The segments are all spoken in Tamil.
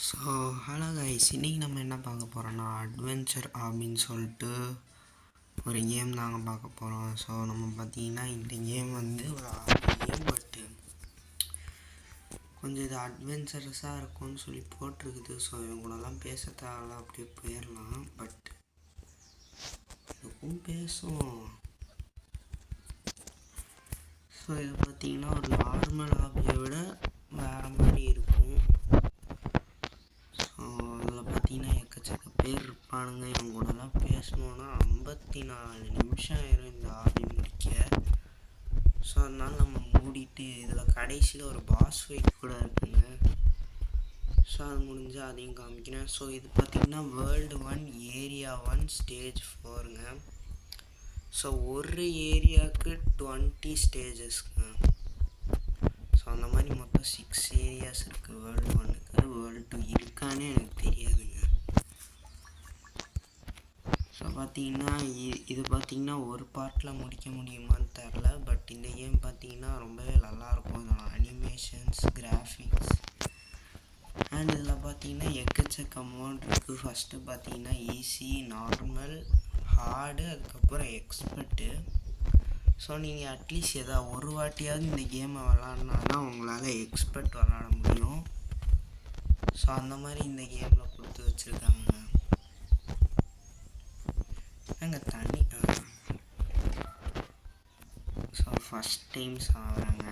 ஸோ ஹலோ கைஸ், இன்றைக்கி நம்ம என்ன பார்க்க போகிறோன்னா அட்வென்ச்சர் அப்படின்னு சொல்லிட்டு ஒரு கேம் தாங்க பார்க்க போகிறோம். ஸோ நம்ம பார்த்திங்கன்னா இந்த கேம் வந்து ஒரு கேம், பட்டு கொஞ்சம் இது அட்வென்ச்சரஸாக இருக்கும்னு சொல்லி போட்டிருக்குது. ஸோ இவங்களெல்லாம் பேச தேவையில்ல, அப்படியே போயிடலாம். பட் இதுக்கும் பேசும். ஸோ இது பார்த்திங்கன்னா ஒரு நார்மல் ஹாபியை விட வேறு மாதிரி இருக்கும். ஸோ அதில் பார்த்தீங்கன்னா எக்கச்சக்க பேர் இருப்பானுங்க. இவங்க கூடலாம் பேசணுன்னா 54 நிமிஷம் ஆயிரும் இந்த ஹாபி முடிக்க. ஸோ அதனால் நம்ம மூடிட்டு இதில் கடைசியில் ஒரு பாஸ் ஃபைட் கூட இருக்குங்க. ஸோ அது முடிஞ்சால் அதையும் காமிக்கிறேன். ஸோ இது பார்த்திங்கன்னா வேர்ல்டு 1 ஏரியா 1 ஸ்டேஜ் 4ங்க. ஸோ ஒரு ஏரியாவுக்கு 20 ஸ்டேஜஸ்ங்க. ஸோ அந்த மாதிரி மொத்தம் 6 ஏரியாஸ் இருக்குது வேர்ல்டு 1க்கு. வேர்ல்டு 2 இருக்கானே எனக்கு தெரியாதுங்க. ஸோ பார்த்தீங்கன்னா இது பார்த்திங்கன்னா ஒரு பார்ட்டில் முடிக்க முடியுமான்னு தெரில. பட் இந்த கேம் பார்த்திங்கன்னா ரொம்பவே நல்லாயிருக்கும். இதோட அனிமேஷன்ஸ், கிராஃபிக்ஸ் அண்ட் இதில் பார்த்திங்கன்னா எக்கச்சக்க மோட் இருக்குது. ஃபஸ்ட்டு பார்த்திங்கன்னா ஈஸி, நார்மல், ஹார்டு, அதுக்கப்புறம் எக்ஸ்பர்ட்டு. ஸோ நீங்கள் அட்லீஸ்ட் ஏதாவது ஒரு வாட்டியாவது இந்த கேமை விளாட்னா தான் உங்களால் எக்ஸ்பர்ட் விளாட முடியும். ஸோ அந்த மாதிரி இந்த கேமில் கொடுத்து வச்சுருக்காங்க. நாங்கள் தனி ஸோ ஃபஸ்ட் டைம் சாப்பிட்றாங்க.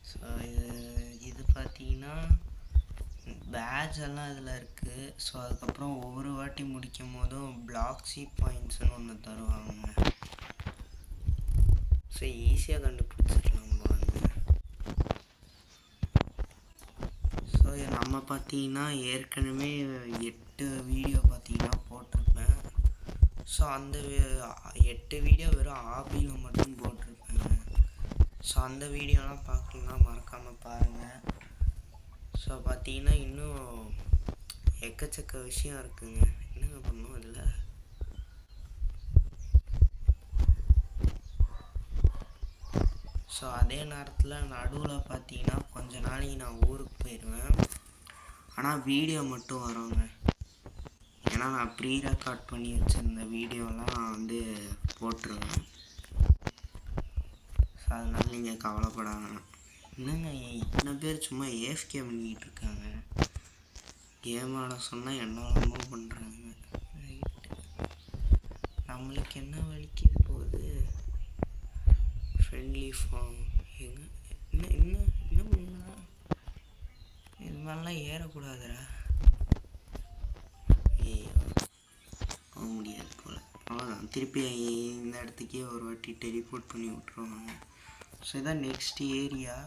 ஸோ இது பார்த்தீங்கன்னா பேட்ச் எல்லாம் இதில் இருக்குது. ஸோ அதுக்கப்புறம் ஒவ்வொரு வாட்டி முடிக்கும் போதும் பிளாக்ஸி பாயிண்ட்ஸ்னு ஒன்று தருவாங்க. ஸோ ஈஸியாக கண்டுபிடிச்சிடலாம் பாருங்க. ஸோ நம்ம பார்த்தீங்கன்னா ஏற்கனவே 8 வீடியோ பார்த்தீங்கன்னா போட்டிருப்பேன். ஸோ அந்த 8 வீடியோ வெறும் ஹாபியில் மட்டும் போட்டிருப்பேங்க. ஸோ அந்த வீடியோலாம் பார்க்கலன்னா மறக்காமல் பாருங்கள். ஸோ பார்த்தீங்கன்னா இன்னும் எக்கச்சக்க விஷயம் இருக்குங்க. என்னங்க பண்ணும் அதில். ஸோ அதே நேரத்தில் நடுவில் பார்த்தீங்கன்னா கொஞ்ச நாளைக்கு நான் ஊருக்கு போயிடுவேன். ஆனால் வீடியோ மட்டும் வருங்க. ஏன்னா நான் ப்ரீ ரெக்கார்ட் பண்ணி வச்சுருந்த வீடியோலாம் வந்து போட்டுருவேன். ஸோ அதனால் நீங்கள் கவலைப்படாங்க. என்னங்க இத்தனை பேர் சும்மா ஏஎஃப்கே பண்ணிக்கிட்டு இருக்காங்க. கேம் ஆட சொன்னால் என்னெல்லாமோ பண்ணுறாங்க. ரைட்டு, நம்மளுக்கு என்ன வலிக்குது போகுது. ஃப்ரெண்ட்லி ஃபார்ம் எங்க என்ன பண்ணுறா. இது மாதிரிலாம் ஏறக்கூடாதுடா. ஐயோ போக முடியாது போல். அவ்வளோதான், திருப்பி இந்த இடத்துக்கே ஒரு வாட்டி டெலிபோர்ட் பண்ணி விட்ருவாங்க. ஸோ இதான் நெக்ஸ்ட் ஏரியா.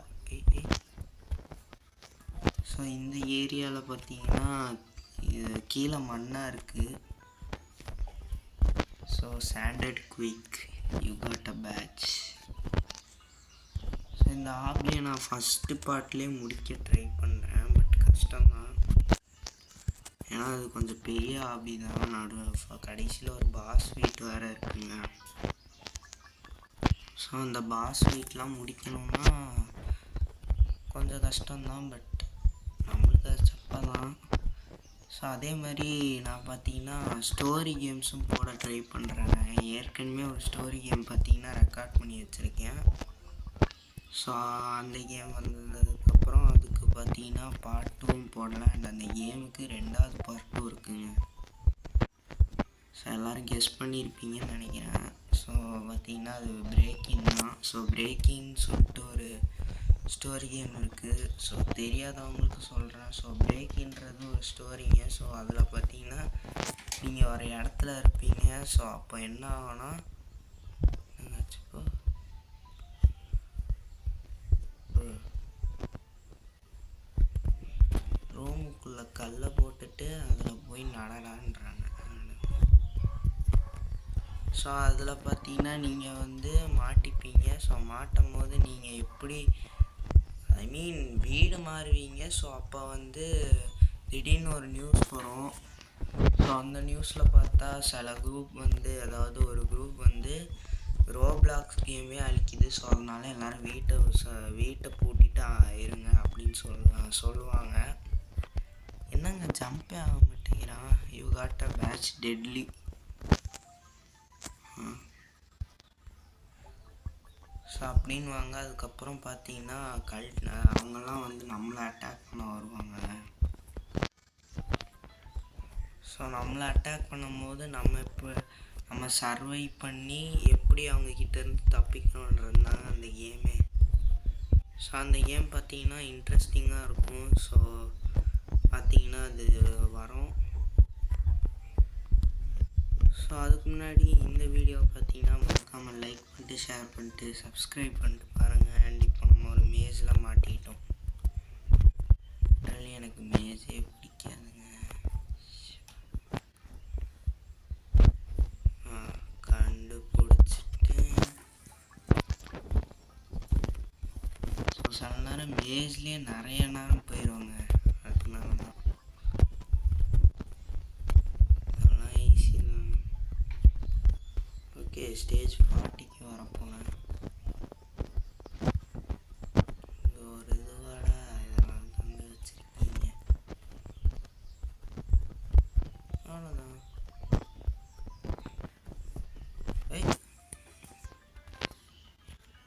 ஸோ இந்த ஏரியாவில் பார்த்தீங்கன்னா கீழே மண்ணாக இருக்குது. So sanded quick, you got a patch. So இந்த ஹாபியை நான் ஃபஸ்ட்டு பார்ட்லேயே முடிக்க ட்ரை பண்ணுறேன். பட் கஷ்டம்தான். ஏன்னா அது கொஞ்சம் பெரிய ஹாபி தான். கடைசியில் ஒரு பாஸ் ஃபைட் வேறு இருக்குங்க. ஸோ அந்த பாஸ் ஃபைட்லாம் முடிக்கணும்னா கொஞ்சம் கஷ்டம்தான். பட் நம்மளுக்கு அது சப்பா தான். ஸோ அதே மாதிரி நான் பார்த்தீங்கன்னா ஸ்டோரி கேம்ஸும் போட ட்ரை பண்ணுறேன். ஏற்கனவே ஒரு ஸ்டோரி கேம் பார்த்தீங்கன்னா ரெக்கார்ட் பண்ணி வச்சுருக்கேன். ஸோ அந்த கேம் வந்ததுக்கப்புறம் அதுக்கு பார்த்தீங்கன்னா பார்ட் 2 போடலாம். அண்ட் அந்த கேமுக்கு 2வது பார்ட் 2 இருக்குங்க. ஸோ எல்லோரும் கெஸ் பண்ணியிருப்பீங்கன்னு நினைக்கிறேன். ஸோ பார்த்தீங்கன்னா அது பிரேக்கிங் தான். ஸோ பிரேக்கிங் சொல்லிட்டு ஒரு ஸ்டோரி கேம் இருக்குது. ஸோ தெரியாதவங்களுக்கு சொல்கிறேன். ஸோ பிரேக்கின்றது ஒரு ஸ்டோரிங்க. ஸோ அதில் பார்த்தீங்கன்னா நீங்கள் ஒரு இடத்துல இருப்பீங்க. ஸோ அப்போ என்ன ஆகும்னா வச்சுக்கோ ரூமுக்குள்ளே கல்லை போட்டுட்டு அதில் போய் நடடான்றாங்க. ஸோ அதில் பார்த்தீங்கன்னா நீங்கள் வந்து மாட்டிப்பீங்க. ஸோ மாட்டும் போது நீங்கள் எப்படி வீடு மாறுவீங்க. ஸோ அப்போ வந்து திடீர்னு ஒரு நியூஸ் வரும். ஸோ அந்த நியூஸில் பார்த்தா சில குரூப் வந்து, அதாவது ஒரு குரூப் வந்து ரோப்ளாக்ஸ் கேமே அழிக்குது. ஸோ அதனால எல்லோரும் வீட்டை பூட்டிட்டு இருங்க அப்படின்னு சொல்லுவாங்க. என்னங்க ஜம்பே ஆக மாட்டேங்கிறான். You got a patch deadly. So அப்படின்னு வாங்க. அதுக்கப்புறம் பார்த்தீங்கன்னா அவங்கெல்லாம் வந்து நம்மளை அட்டாக் பண்ண வருவாங்க. ஸோ நம்மளை அட்டாக் பண்ணும்போது நம்ம சர்வை பண்ணி எப்படி அவங்கக்கிட்டேருந்து தப்பிக்கணுன்றது தாங்க அந்த கேமே. ஸோ அந்த கேம் பார்த்தீங்கன்னா இன்ட்ரெஸ்டிங்காக இருக்கும். ஸோ பார்த்தீங்கன்னா அது வரும். ஸோ அதுக்கு முன்னாடி இந்த வீடியோ பார்த்தீங்கன்னா மறக்காமல் லைக் பண்ணிட்டு ஷேர் பண்ணிட்டு சப்ஸ்கிரைப் பண்ணிட்டு பாருங்கள். அண்ட் இப்போ நம்ம ஒரு மேஸில் மாட்டிக்கிட்டோம். எனக்கு மேஸே பிடிக்காதுங்க. கண்டுபிடிச்சிட்டு ஸோ சில நேரம் மேஸ்லேயே நிறைய நேரம் போயிடுவாங்க. அதனால தான் அதெல்லாம் ஈஸி தான். ஓகே, ஸ்டேஜ் 40க்கு வரப்போனேன். ஒரு இதுவாடா இதெல்லாம் தந்து வச்சிருக்கீங்க. அவ்வளோதான்.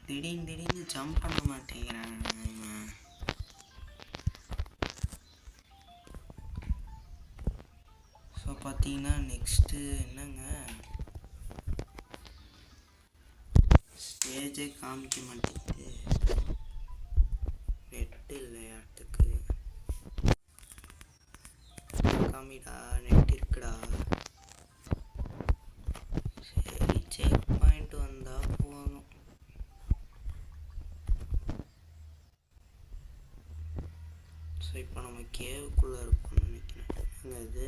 திடீர்னு ஜம்ப் பண்ண மாட்டேங்கிறாங்க. ஸோ பார்த்தீங்கன்னா நெக்ஸ்ட்டு என்னங்க, ஸ்டேஜே காமிக்க மாட்டேங்குது. நெட்டு இல்லையாட்டுக்கு. காமிடா, நெட் இருக்குடா. சரி, செக் பாயிண்ட் வந்தால் போகணும். ஸோ இப்போ நம்ம கேவுக்குள்ளே இருக்கோம்னு நினைக்கிறேன். இது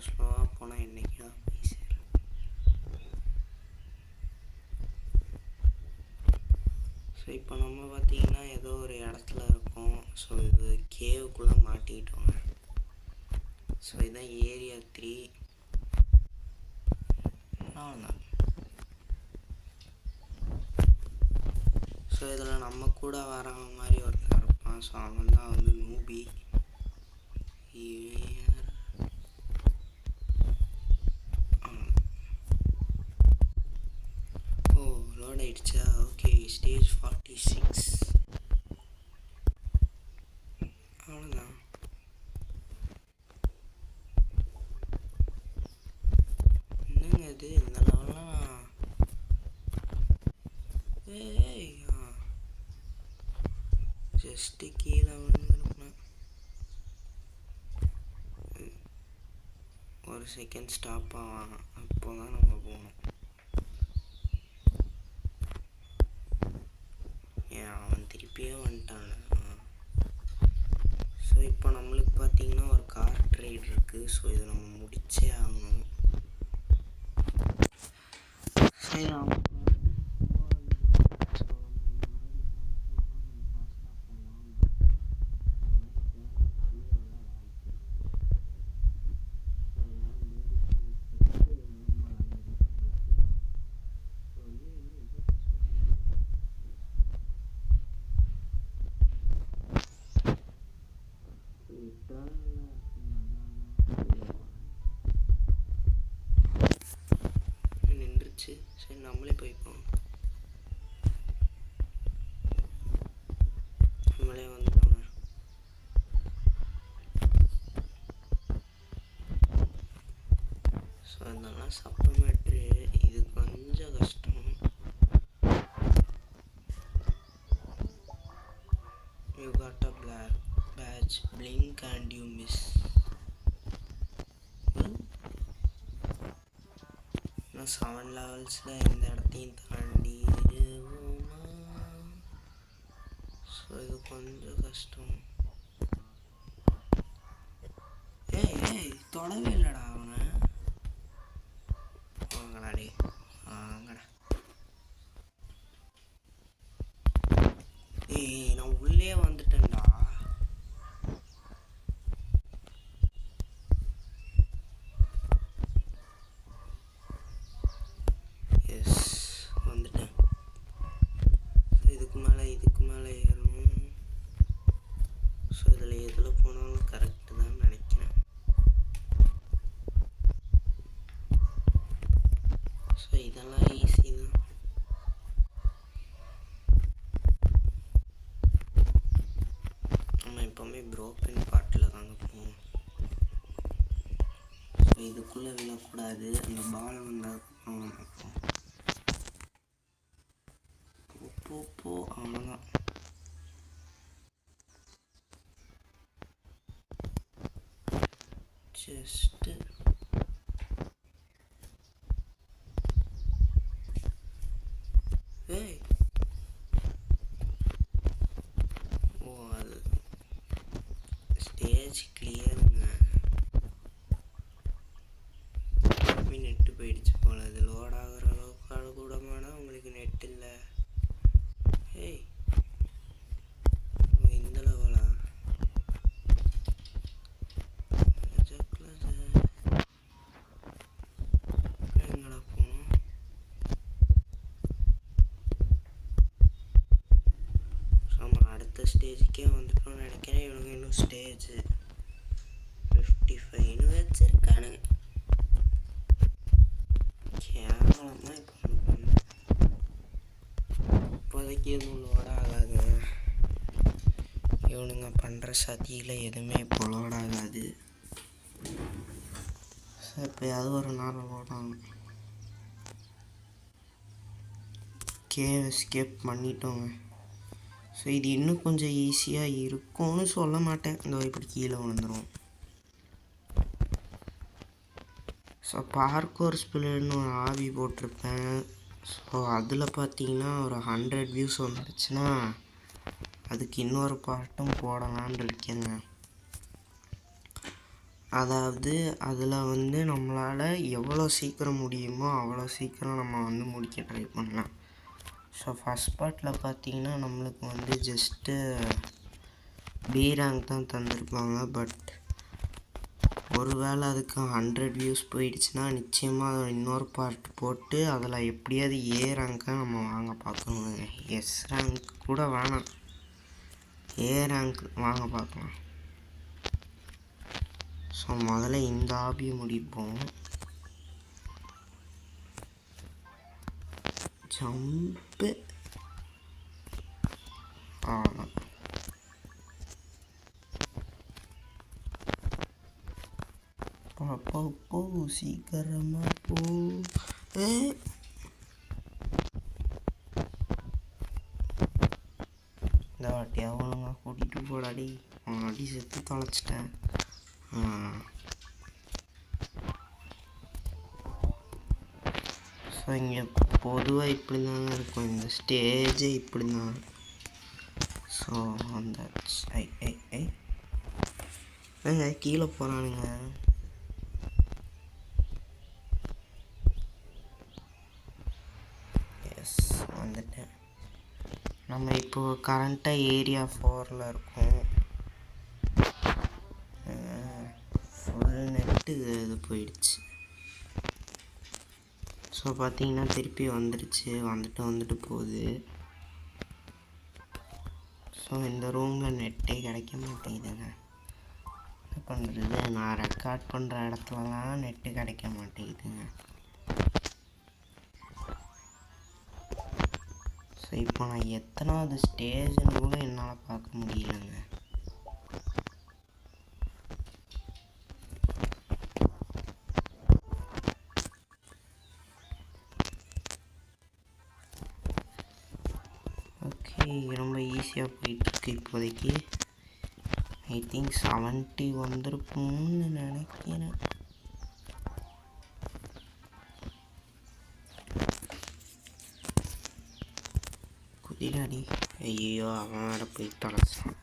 ஸ்லோவாக போனால் என்னைக்கா போய் சேரும். ஸோ இப்போ நம்ம பார்த்தீங்கன்னா ஏதோ ஒரு இடத்துல இருக்கோம். ஸோ இது கேவுக்குள்ளே மாட்டிக்கிட்டோங்க. ஸோ இதுதான் ஏரியா 3. அவ்வளோதான். ஸோ இதில் நம்ம கூட வர மாதிரி ஒருத்தர் இருப்பான். ஸோ அவன் தான் வந்து நூபி. ஓ, லோட் ஆயிடுச்சா? Okay, stage 46. அவ்வளோதான். என்னங்க இது, இந்த லெவலாம் ஜஸ்ட்டு கீழே விழுந்துருக்கணும். ஒரு செகண்ட் ஸ்டாப் ஆவாங்க, அப்போ தான் நம்ம போகணும். அவன் திருப்பியே வந்துட்டான். ஸோ இப்போ நம்மளுக்கு பார்த்தீங்கன்னா ஒரு கார் ரைட் இருக்குது. ஸோ இதை நம்ம முடிச்சே ஆகணும். சரி, நின்றுச்சு. சரி, நம்மளே போய்ப்போம். நம்மளே வந்துட்டோங்க. ஸோ அதெல்லாம் சப்ப மேட்ரு. இது கொஞ்சம் கஷ்டம். You got a black badge, blink and you miss. நான் 7 லெவல்ஸில் இந்த இடத்தையும் தாண்டி. ஸோ இது கொஞ்சம் கஷ்டம். ஏய் தொடவே இல்லைடா அவனை. வாங்கடாடி, வாங்கடா. நான் உள்ளே வந்துட்டேன்டா. அதுக்குள்ளே விழக்கூடாது. அந்த பால் வந்ததுக்கப்புறம் போ அவ்வளோதான். ஜஸ்ட்டு ஏய் ஓ அது ஸ்டேஜ் கிளியருங்க. நெட்டு போயிடுச்சு போல. அது லோட் ஆகிற அளவுக்கு அது கூடமானா உங்களுக்கு நெட் இல்லை. ஏய் இந்த லெவலா எங்கடா போகணும்? ஆமாம், அடுத்த ஸ்டேஜுக்கே வந்துட்டோம்னு நினைக்கிறேன். இவனுங்க இன்னும் ஸ்டேஜ் 55 வச்சிருக்கானுங்க. கேவலமாக இப்போ இப்போதைக்கு எதுவும் லோட் ஆகாது. இவனுங்க பண்ணுற சதியில் எதுவுமே இப்போ லோட் ஆகாது. எப்போயாவது ஒரு நாள் லோட் ஆகும். எஸ்கேப் பண்ணிட்டோங்க. ஸோ இது இன்னும் கொஞ்சம் ஈஸியாக இருக்கும்னு சொல்ல மாட்டேன். இந்த இப்படி கீழே விழுந்துடும். ஸோ பார்க்கோர் ஸ்பில்லுன்னு ஒரு ஆவி போட்டிருப்பேன். ஸோ அதில் பார்த்தீங்கன்னா ஒரு 100 வியூஸ் வந்துடுச்சுன்னா அதுக்கு இன்னொரு பார்ட்டும் போடலான்னு இருக்கேங்க. அதாவது அதில் வந்து நம்மளால் எவ்வளோ சீக்கிரம் முடியுமோ அவ்வளோ சீக்கிரம் நம்ம வந்து முடிக்க ட்ரை பண்ணலாம். ஸோ ஃபஸ்ட் பார்ட்டில் பார்த்தீங்கன்னா நம்மளுக்கு வந்து ஜஸ்ட்டு பி ரேங்க் தான் தந்திருப்பாங்க. பட் ஒருவேளை அதுக்கு 100 வியூஸ் போயிடுச்சுன்னா நிச்சயமாக இன்னொரு பார்ட் போட்டு அதில் எப்படியாவது ஏ ரேங்க்காக நம்ம வாங்க பார்க்கணுங்க. எஸ் ரேங்க் கூட வேணாம், ஏ ரேங்க் வாங்க பார்க்கலாம். ஸோ முதல்ல இந்த ஆபியை முடிப்போம். ஜம்ப்பு ஆமாம். போ சீக்கிரமாக போ. இந்த வாட்டி அவனுங்க கூட்டிகிட்டு போடாடி. அடி செத்து தொலைச்சிட்டேன். ஸோ இங்கே பொதுவாக இப்படி தாங்க இருக்கும். இந்த ஸ்டேஜே இப்படி தான். ஸோ அந்த கீழே போகிறானுங்க. எஸ் வந்துட்டேன். நம்ம இப்போது கரண்ட்டாக ஏரியா 4ல் இருக்கோம். ஃபுல் நெட்டு இது போயிடுச்சு. ஸோ பார்த்தீங்கன்னா திருப்பி வந்துடுச்சு. வந்துட்டு போகுது. ஸோ இந்த ரூமில் நெட்டே கிடைக்க மாட்டேங்குதுங்க. என்ன பண்ணுறது? நான் ரெக்கார்ட் பண்ணுற இடத்துலலாம் நெட்டு கிடைக்க மாட்டேங்குதுங்க. ஸோ இப்போ நான் எத்தனாவது ஸ்டேஜ்னு கூட என்னால் பார்க்க முடியலங்க. ஓகே, ரொம்ப ஈஸியாக போயிட்டுருக்கு இப்போதைக்கு. ஐ திங்க் 70 வந்திருக்கும்னு நினைக்கிறேன். குதிராடி. ஐயோ, அவன் வேற போய் தொலைச்சான்.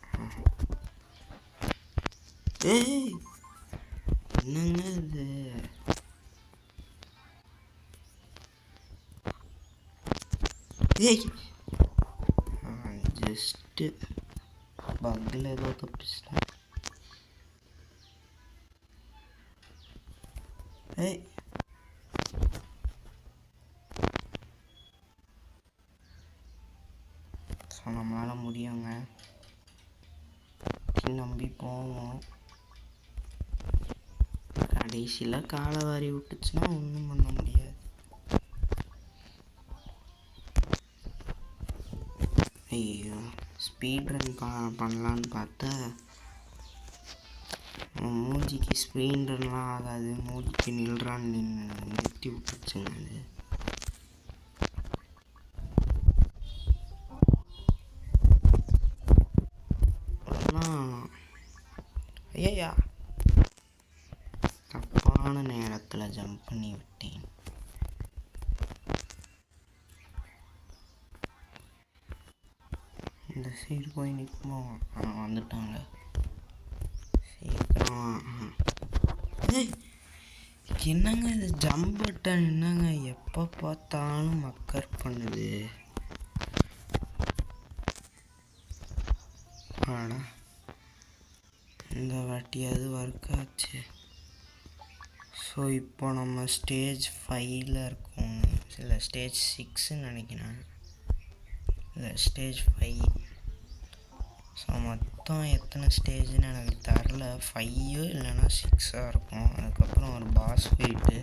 ஏய் என்னங்க இது? ஏய் ஜஸ்ட்டு பக்கில் ஏதோ தப்பிச்சிட்டேன். ஏய் ஸோ நம்மளால் முடியுங்க. நம்பி போவோம். கடைசியில் காலை வாரி விட்டுச்சுன்னா ஒன்றும் பண்ண முடியாது. ஐயோ, ஸ்பீட் ரன் பண்ணலான்னு பார்த்தா மூஞ்சிக்கு ஸ்ப்ரீன்லாம் ஆகாது, மூஞ்சிக்கு நில்றான்னு நிறுத்தி விட்டுச்சுங்க அது. ஐயா தப்பான நேரத்தில் ஜம்ப் பண்ணி விட்டேன். இந்த சைடு போய் நிற்குமோ? வந்துட்டாங்க சீக்கிரம். என்னங்க இது ஜம்ப் பட்டன் என்னங்க எப்போ பார்த்தாலும் மக்கர் பண்ணுது. ஆடா இந்த வாட்டியாவது ஒர்க் ஆச்சு. ஸோ இப்போ நம்ம ஸ்டேஜ் 5ல் இருக்கோம், இல்லை ஸ்டேஜ் 6ன்னு நினைக்கிறேன், இல்லை ஸ்டேஜ் 5. ஸோ மொத்தம் எத்தனை ஸ்டேஜ்னு எனக்கு தரல, 5 இல்லைன்னா 6 இருக்கும். அதுக்கப்புறம் ஒரு பாஸ் ஃபைட்டு.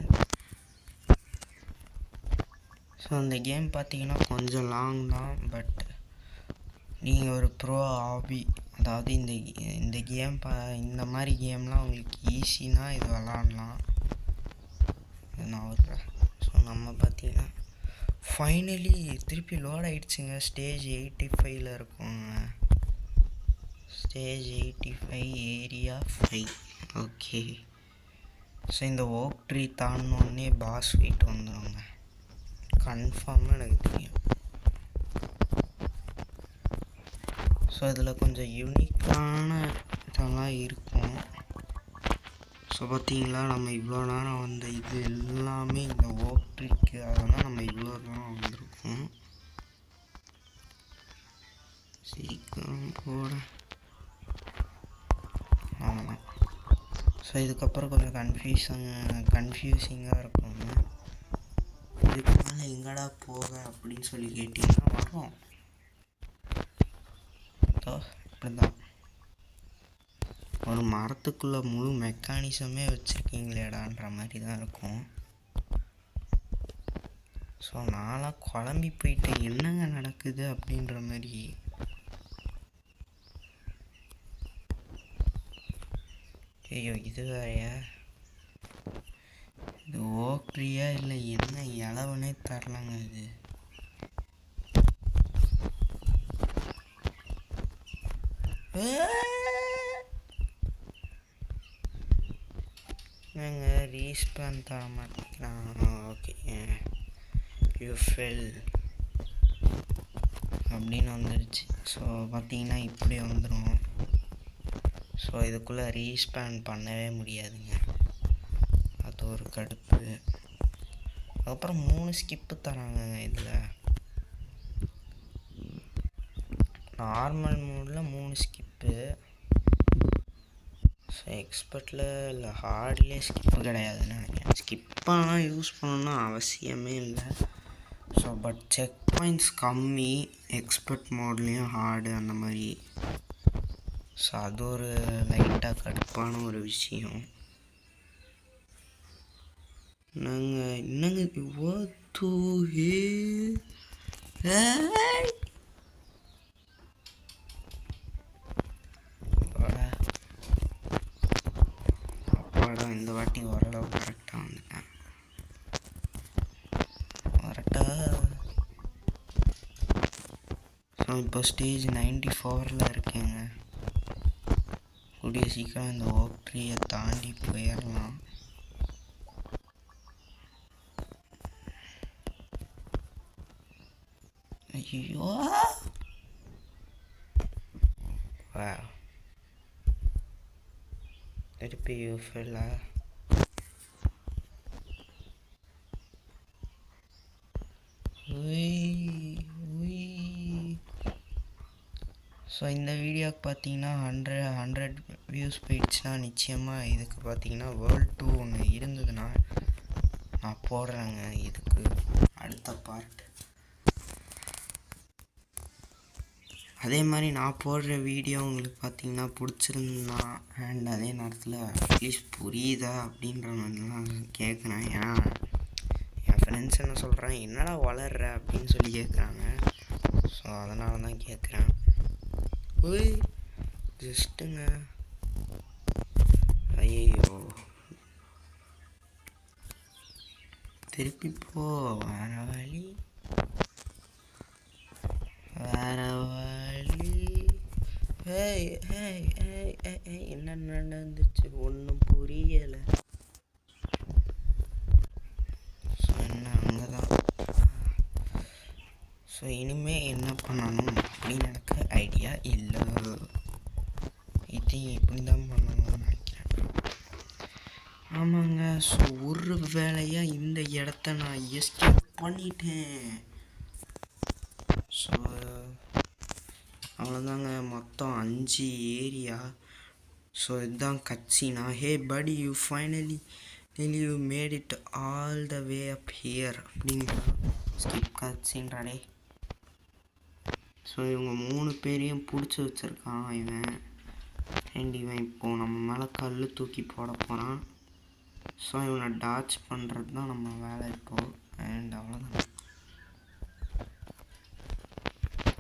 ஸோ அந்த கேம் பார்த்தீங்கன்னா கொஞ்சம் லாங் தான், பட் நீங்கள் ஒரு ப்ரோ ஹாபி, அதாவது இந்த கேம் இந்த மாதிரி கேம்லாம் உங்களுக்கு ஈஸினா இது விளாட்லாம். நான் விட்றேன். ஸோ நம்ம பார்த்தீங்கன்னா ஃபைனலி திருப்பி லோட் ஆகிடுச்சுங்க. ஸ்டேஜ் 85ல் இருக்கோங்க. Stage 85 area 5. ஓகே. ஸோ இந்த ஓக் ட்ரீ தாண்டினோடனே பாஸ் ஃபைட் வந்துடுங்க, கன்ஃபார்மாக எனக்கு தெரியும். ஸோ இதில் கொஞ்சம் யூனிக்கான இதெல்லாம் இருக்கும். ஸோ பார்த்தீங்களா நம்ம இவ்வளோ நேரம் வந்த இது எல்லாமே இந்த ஓக் ட்ரீக்கு, அதெல்லாம் நம்ம இவ்வளோ நேரம் வந்திருக்கோம். சீக்கிரம் போட. ஆமாம். ஸோ இதுக்கப்புறம் கொஞ்சம் கன்ஃபியூசிங்காக இருக்குங்க. இதுக்கு மேலே எங்கடா போக அப்படின்னு சொல்லி கேட்டிங்கன்னா வரும். இப்படிதான் ஒரு மரத்துக்குள்ளே முழு மெக்கானிசமே வச்சுருக்கீங்களேடான்ற மாதிரி தான் இருக்கும். ஸோ நான்லாம் குழம்பி போயிட்டேன், என்னங்க நடக்குது அப்படின்ற மாதிரி. ஐயோ இது வேறையா, இது ஓக்ரியா இல்லை என்ன இளவனே தரலாங்க இது. நாங்கள் ரீஸ்பான் தர மாட்டேங்கிறான். ஓகே யூ ஃபெல் அப்படின்னு வந்துடுச்சு. ஸோ பார்த்தீங்கன்னா இப்படி வந்துடும். ஸோ இதுக்குள்ளே ரீஸ்பான் பண்ணவே முடியாதுங்க, அது ஒரு கடுப்பு. அதுக்கப்புறம் 3 ஸ்கிப்பு தராங்க இதில். நார்மல் மோடில் 3 ஸ்கிப்பு. ஸோ எக்ஸ்பர்ட்டில் இல்லை ஹார்ட்லேயே ஸ்கிப்பு கிடையாதுன்னு நினைக்கிறேன். ஸ்கிப்பெல்லாம் யூஸ் பண்ணணும்னு அவசியமே இல்லை. ஸோ பட் செக் பாயிண்ட்ஸ் கம்மி எக்ஸ்பர்ட் மோட்லேயும் ஹார்டு அந்த மாதிரி. ஸோ அது ஒரு லைட்டாக கடுப்பான ஒரு விஷயம். நாங்கள் என்னங்க அப்பாடா இந்த வாட்டி ஓரளவு கரெக்டாக வந்துட்டேன். கரெக்டா. ஸோ இப்போ ஸ்டேஜ் 94ல் இருக்கேங்க. கூடிய சீக்கிரம் இந்த ஓக் ட்ரீயை தாண்டி போயிடலாம். ஐயோ திருப்பி யூஃபில். ஸோ இந்த வீடியோக்கு பார்த்தீங்கன்னா 100 வியூஸ் போயிடுச்சுன்னா நிச்சயமாக இதுக்கு பார்த்தீங்கன்னா வேர்ல்ட் 2 ஒன்று இருந்ததுன்னா நான் போடுறேங்க இதுக்கு அடுத்த பார்ட். அதே மாதிரி நான் போடுற வீடியோ உங்களுக்கு பார்த்தீங்கன்னா பிடிச்சிருந்தா அண்ட் அதே நேரத்தில் அட்லீஸ்ட் புரியுதா அப்படின்ற மாதிரிலாம் கேட்குறேன். ஏன்னா என் ஃப்ரெண்ட்ஸ் என்ன சொல்கிறாங்க, என்னடா வளர்ற அப்படின்னு சொல்லி கேட்குறாங்க. ஸோ அதனால தான் கேட்குறேன். ஓய் ஜஸ்ட்டுங்க ஐயோ, திருப்பி போ. வேற வழி, வேற வழி. ஏய் ஏய் ஏய் ஏய், என்ன நடந்துச்சு ஒன்றும் புரியலை. ஸோ என்ன அங்கே தான். ஸோ இனிமேல் என்ன பண்ணணும் அப்படின்னு எனக்கு ஐடியா இல்லை. இது இப்படி தான் பண்ணணும்னு நினைக்கிறேன். ஆமாங்க. ஸோ ஒரு வேலையாக இந்த இடத்த நான் எஸ்கேப் பண்ணிட்டேன். ஸோ அவ்வளோதாங்க, மொத்தம் 5 ஏரியா. ஸோ இதுதான் கட்சினா. ஹே படி, you finally you made it all the way up here அப்படின்னா ஸ்கிப் கட்சின்றாடே. ஸோ இவங்க 3 பேரையும் பிடிச்சி வச்சுருக்கான் இவன். அண்ட் இவன் இப்போது நம்ம மேலே கல் தூக்கி போட போகிறான். ஸோ இவனை டாச் பண்ணுறது தான் நம்ம வேலை இப்போது. அண்ட் அவ்வளோதான்.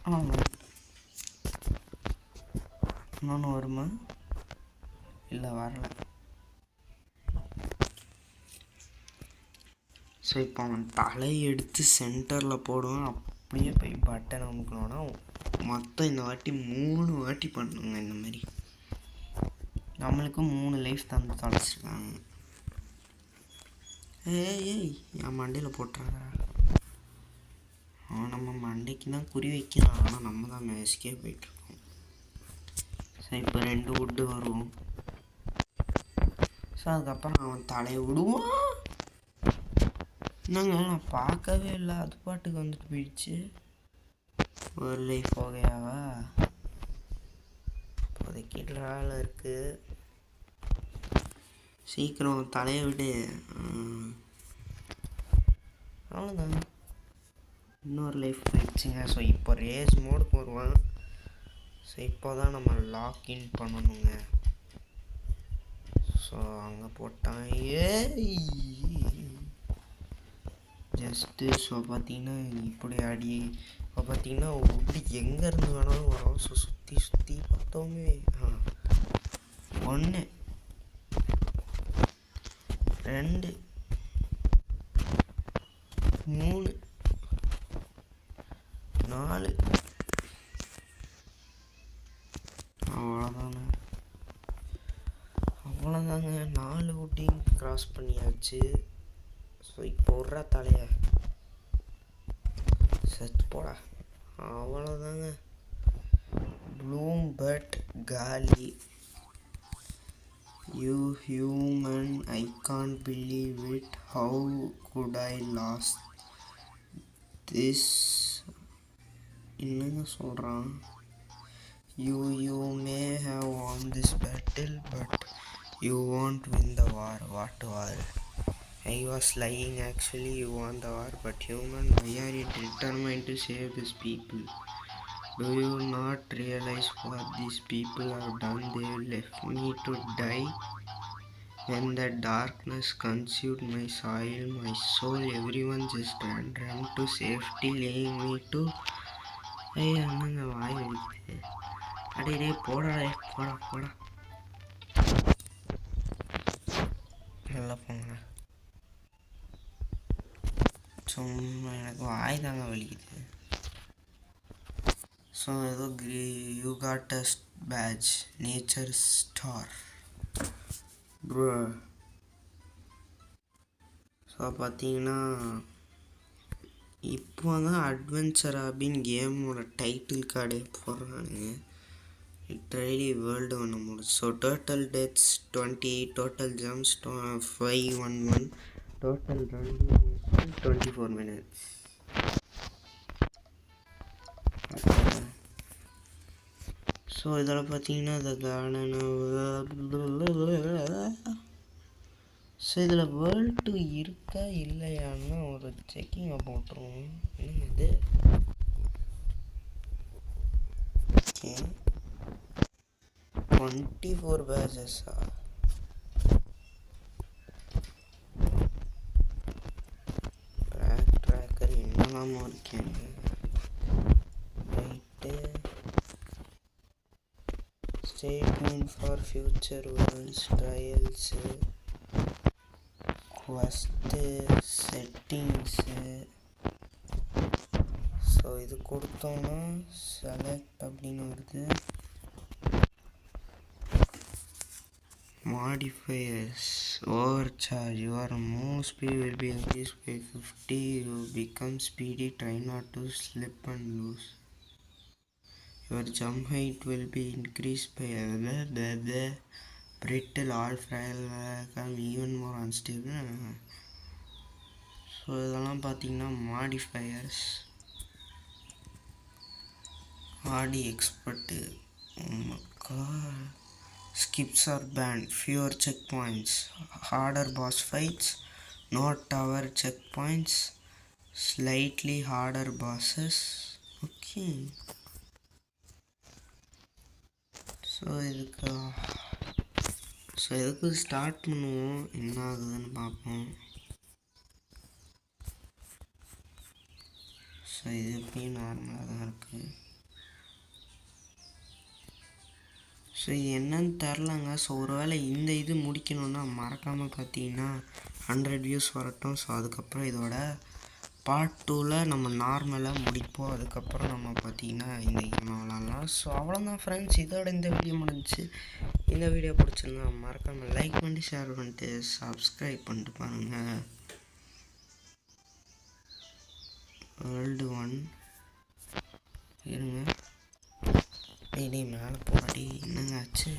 ஆமாம், இன்னொன்று வருமா? இல்லை, வரல. ஸோ இப்போ அவன் தலையை எடுத்து சென்டரில் போடுவான். அப்படியே போய் பட்டன் அமுக்கணுன்னா மொத்தம் இந்த வாட்டி 3 வாட்டி பண்ணுங்க. இந்த மாதிரி நம்மளுக்கு 3 லைஃப் தந்து தொலைச்சிருக்காங்க. ஏய் என் மண்டையில் போட்டுறாரா? அவன் நம்ம மண்டைக்கு தான் குறி வைக்கிறான். ஆனால் நம்ம தான் மேஸ்கே போயிட்டுருக்கோம். ஸோ இப்போ 2 வுட்டு வரும். ஸோ அதுக்கப்புறம் அவன் தலையை விடுவான். என்னங்க, நான் பார்க்கவே இல்லை, அது பாட்டுக்கு வந்துட்டு போயிடுச்சு. ஒரு லைஃப் ஓகேவா? இப்போதைக்கு ட்ராவில் இருக்குது. சீக்கிரம் தலையை விடு. அவ்வளோதான், இன்னொரு லைஃப் போயிடுச்சுங்க. ஸோ இப்போ ரேஸ் மோடுக்கு வருவான். ஸோ இப்போ தான் நம்ம லாக்இன் பண்ணணுங்க. ஸோ அங்கே போட்டான். ஜஸ்ட்டு ஸோ பார்த்தீங்கன்னா இப்படி அடி. இப்போ பார்த்தீங்கன்னா உட்டு எங்கேருந்து வேணாலும் வரும். ஸோ சுற்றி சுற்றி பார்த்தோமே. 1 2 3 4 அவ்வளோதாங்க 4 ஊட்டியும் கிராஸ் பண்ணியாச்சு. ஸோ இப்போ விட்றா தலையை சர்ச் போடா. அவ்வளோதாங்க, ப்ளூம் பட் காலி. You human, I can't believe it, how good I last this. என்னங்க சொல்கிறான்? You may have won this battle, but you won't win the war. What war? I was lying. Actually, you won the war. But human, why are you determined to save these people? Do you not realize what these people have done? They left me to die. When the darkness consumed my soil, my soul, everyone just ran to safety, leaving me to... ஐயா, என்னங்க வாய் வலிக்குது. அடே போடா, போடா போடா. நல்லா போங்க. சும்மா எனக்கு வாய் தாங்க வலிக்குது. ஸோ ஏதோ you got a patch, nature star bro. So பார்த்தீங்கன்னா இப்போ தான் அட்வென்ச்சர் அப்படின்னு கேமோட டைட்டில் கார்டே போடுறானுங்க. லிட்ரலி வேர்ல்டு ஒன்று முடிச்சு. So total deaths 28, total jumps 511, total run 24 minutes. So இதில் பார்த்தீங்கன்னா இந்த கார்டன். ஸோ இதில் வேர்ல்டு 2 இருக்கா இல்லையான்னு ஒரு செக்கிங்கை போட்டுருவோம். என்னங்க இது? ஓகே, 24 பேஜஸா? ட்ராக்கர் என்னெல்லாமோ இருக்கேங்க. Right, stay tune for future world's trails first settings. So இது கொடுத்தோன்னா செலக்ட் அப்படின்னு வருது. Modifiers overcharge. Your move speed will be increased by 50. You become speedy. Try not to slip and lose. Your jump height will be increased by brittle. All frail become even more unstable. So இதெல்லாம் பார்த்தீங்கன்னா modifiers. Aadi expert. Skips are banned. Fewer checkpoints. Harder boss fights. No tower checkpoints. Slightly harder bosses. Okay. இதுக்கு ஸ்டார்ட் பண்ணுவோம். என்ன ஆகுதுன்னு பார்ப்போம். ஸோ இது எப்பயும் நார்மலாக தான் இருக்குது. ஸோ இது என்னன்னு தெரிலங்க. ஸோ ஒரு வேளை இந்த இது முடிக்கணுன்னா மறக்காமல் பார்த்தீங்கன்னா 100 வியூஸ் வரட்டும். ஸோ அதுக்கப்புறம் இதோட பார்ட் 2ல் நம்ம நார்மலாக முடிப்போம். அதுக்கப்புறம் நம்ம பார்த்தீங்கன்னா இந்த கேமை விளாட்லாம். ஸோ அவ்வளோதான் ஃப்ரெண்ட்ஸ், இதோட இந்த வீடியோ முடிஞ்சிச்சு. இந்த வீடியோ பிடிச்சிருந்தா மறக்காமல் லைக் பண்ணிட்டு ஷேர் பண்ணிட்டு சப்ஸ்கிரைப் பண்ணிட்டு பாருங்கள். வேர்ல்டு 1 இருங்க. டெய்லி மேலே போராடி என்னங்க ஆச்சு?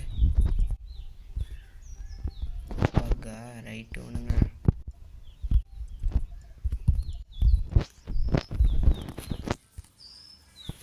ரைட்டு ஒன்றுங்க.